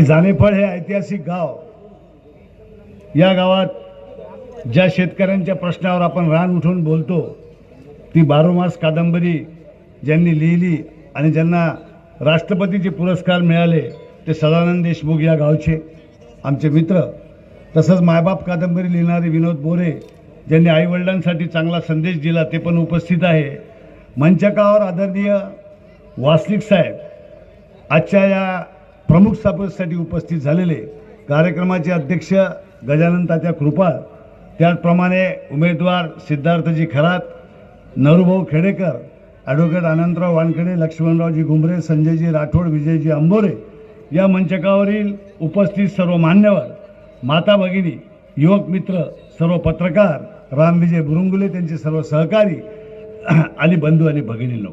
आणि जानेफळ हे ऐतिहासिक गाव, या गावात ज्या शेतकऱ्यांच्या प्रश्नावर आपण रान उठून बोलतो, ती 12 मास कादंबरी ज्यांनी लिहिली आणि ज्यांना राष्ट्रपतीचे पुरस्कार मिळाले ते सदानंद देशमुख या गावचे आमचे मित्र. तसंच मायबाप कादंबरी लिहिणारे विनोद बोरे, ज्यांनी आईवडिलांसाठी चांगला संदेश दिला, ते पण उपस्थित आहे. मंचकावर आदरणीय वासनिक साहेब आजच्या या प्रमुख सभेसाठी उपस्थित झालेले, कार्यक्रमाचे अध्यक्ष गजानन तात्या कृपाळ, त्याचप्रमाणे उमेदवार सिद्धार्थजी खरात, नरूभाऊ खेडेकर, ॲडव्होकेट आनंदराव वानखेडे, लक्ष्मणरावजी घुमरे, संजयजी राठोड, विजयजी अंबोरे, या मंचकावरील उपस्थित सर्व मान्यवर, माता भगिनी, युवक मित्र, सर्व पत्रकार, रामविजय बुरुंगुले, त्यांचे सर्व सहकारी आणि बंधू आणि भगिनींनो,